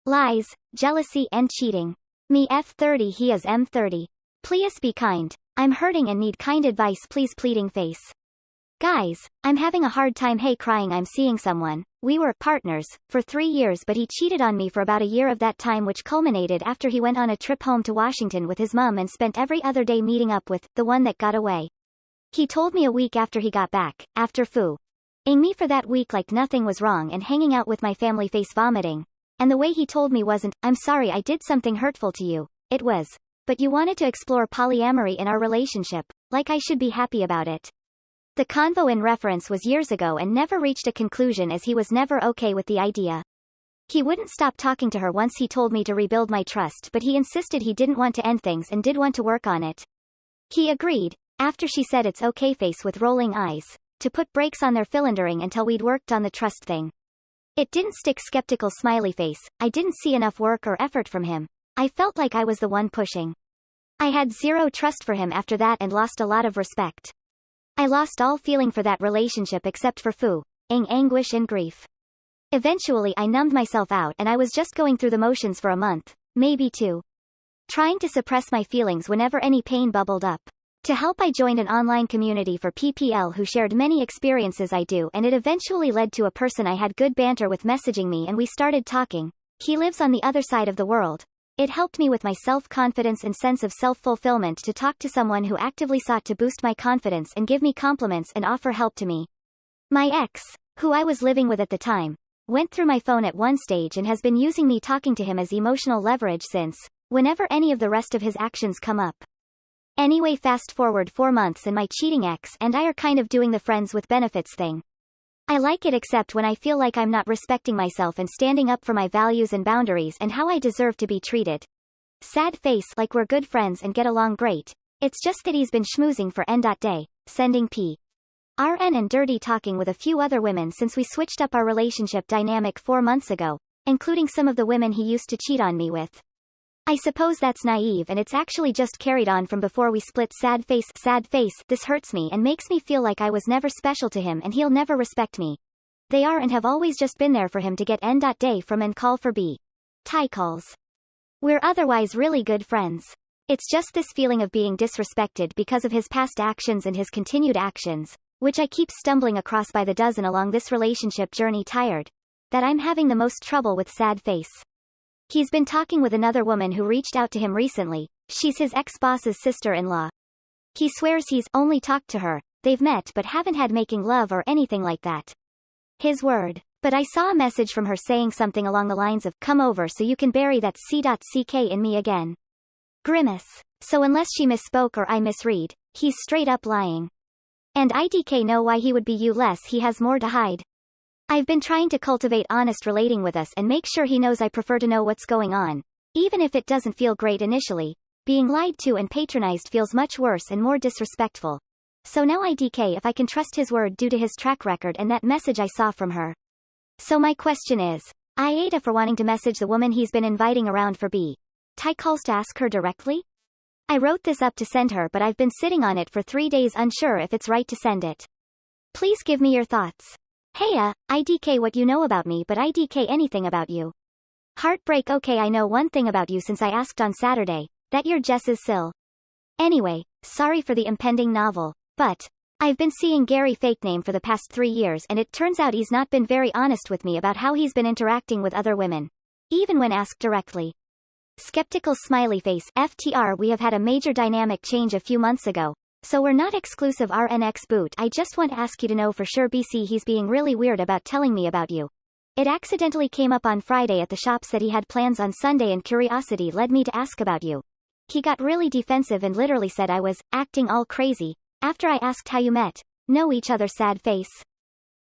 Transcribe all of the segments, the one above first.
Lies, jealousy and cheating. Me F30 he is M30. Please be kind. I'm hurting and need kind advice please pleading face. Guys, I'm having a hard time hey crying I'm seeing someone. We were partners for 3 years but he cheated on me for about a year of that time which culminated after he went on a trip home to Washington with his mom and spent every other day meeting up with the one that got away. He told me a week after he got back, after ing me for that week like nothing was wrong and hanging out with my family face vomiting. And the way he told me wasn't, I'm sorry I did something hurtful to you, it was, but you wanted to explore polyamory in our relationship, like I should be happy about it. The convo in reference was years ago and never reached a conclusion as he was never okay with the idea. He wouldn't stop talking to her once he told me to rebuild my trust but he insisted he didn't want to end things and did want to work on it. He agreed, after she said it's okay face with rolling eyes, to put brakes on their philandering until we'd worked on the trust thing. It didn't stick skeptical smiley face, I didn't see enough work or effort from him. I felt like I was the one pushing. I had zero trust for him after that and lost a lot of respect. I lost all feeling for that relationship except for anguish and grief. Eventually I numbed myself out and I was just going through the motions for a month, maybe 2. Trying to suppress my feelings whenever any pain bubbled up. To help I joined an online community for PPL who shared many experiences I do and it eventually led to a person I had good banter with messaging me and we started talking. He lives on the other side of the world. It helped me with my self-confidence and sense of self-fulfillment to talk to someone who actively sought to boost my confidence and give me compliments and offer help to me. My ex, who I was living with at the time, went through my phone at one stage and has been using me talking to him as emotional leverage since, whenever any of the rest of his actions come up. Anyway fast forward 4 months and my cheating ex and I are kind of doing the friends with benefits thing. I like it except when I feel like I'm not respecting myself and standing up for my values and boundaries and how I deserve to be treated. Sad face like we're good friends and get along great. It's just that he's been schmoozing for n.day, sending p.r.n. and dirty talking with a few other women since we switched up our relationship dynamic 4 months ago, including some of the women he used to cheat on me with. I suppose that's naive and it's actually just carried on from before we split sad face. This hurts me and makes me feel like I was never special to him and he'll never respect me. They are and have always just been there for him to get n.day from and call for b. Tie calls. We're otherwise really good friends. It's just this feeling of being disrespected because of his past actions and his continued actions, which I keep stumbling across by the dozen along this relationship journey tired, that I'm having the most trouble with sad face. He's been talking with another woman who reached out to him recently. She's his ex-boss's sister-in-law. He swears he's only talked to her. They've met but haven't had making love or anything like that. His word. But I saw a message from her saying something along the lines of, come over so you can bury that c.ck in me again. Grimace. So unless she misspoke or I misread, he's straight up lying. And IDK know why he would be you less he has more to hide. I've been trying to cultivate honest relating with us and make sure he knows I prefer to know what's going on. Even if it doesn't feel great initially, being lied to and patronized feels much worse and more disrespectful. So now IDK if I can trust his word due to his track record and that message I saw from her. So my question is, Iada for wanting to message the woman he's been inviting around for b. Tie calls to ask her directly? I wrote this up to send her but I've been sitting on it for 3 days unsure if it's right to send it. Please give me your thoughts. Heya, IDK what you know about me but IDK anything about you. Heartbreak okay I know one thing about you since I asked on Saturday, that you're Jess's Sil. Anyway, sorry for the impending novel, but I've been seeing Gary fake name for the past 3 years and it turns out he's not been very honest with me about how he's been interacting with other women. Even when asked directly. Skeptical smiley face FTR we have had a major dynamic change a few months ago. So we're not exclusive RNX boot I just want to ask you to know for sure BC he's being really weird about telling me about you. It accidentally came up on Friday at the shop said he had plans on Sunday and curiosity led me to ask about you. He got really defensive and literally said I was acting all crazy after I asked how you know each other sad face.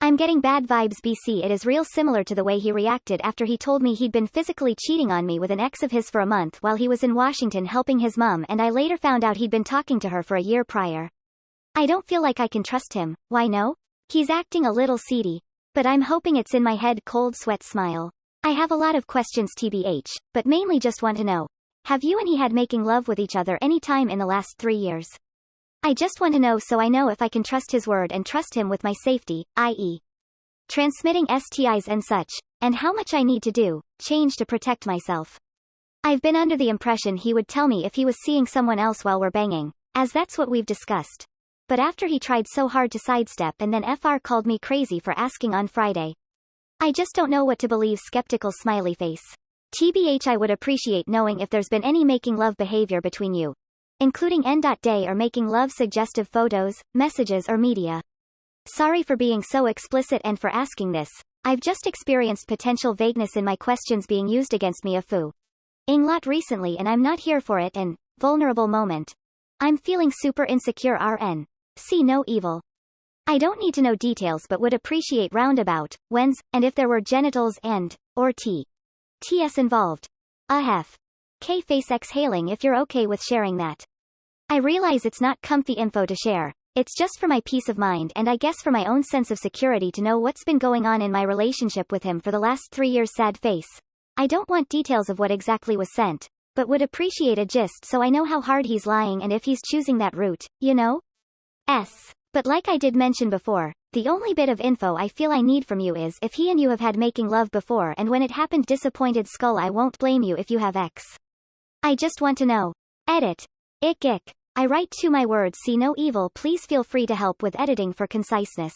I'm getting bad vibes BC it is real similar to the way he reacted after he told me he'd been physically cheating on me with an ex of his for a month while he was in Washington helping his mom and I later found out he'd been talking to her for a year prior. I don't feel like I can trust him, why no? He's acting a little seedy. But I'm hoping it's in my head cold sweat smile. I have a lot of questions TBH, but mainly just want to know. Have you and he had making love with each other any time in the last 3 years? I just want to know so I know if I can trust his word and trust him with my safety, i.e. transmitting STIs and such. and how much I need to change to protect myself. I've been under the impression he would tell me if he was seeing someone else while we're banging, as that's what we've discussed. But after he tried so hard to sidestep and then FR called me crazy for asking on Friday. I just don't know what to believe. Skeptical smiley face. TBH, I would appreciate knowing if there's been any making love behavior between you, including n.day or making love suggestive photos, messages or media. Sorry for being so explicit and for asking this. I've just experienced potential vagueness in my questions being used against me a fu ing lot recently and I'm not here for it. An vulnerable moment. I'm feeling super insecure. RN. See no evil. I don't need to know details but would appreciate roundabout, whens, and if there were genitals and, or TS involved. Hef. K face exhaling if you're okay with sharing that. I realize it's not comfy info to share. It's just for my peace of mind and I guess for my own sense of security to know what's been going on in my relationship with him for the last 3 years. Sad face. I don't want details of what exactly was sent, but would appreciate a gist so I know how hard he's lying and if he's choosing that route, you know? But like I did mention before, the only bit of info I feel I need from you is if he and you have had making love before and when it happened. Disappointed skull. I won't blame you if you have X. I just want to know. Edit. Ick. I write to my words. See no evil. Please feel free to help with editing for conciseness.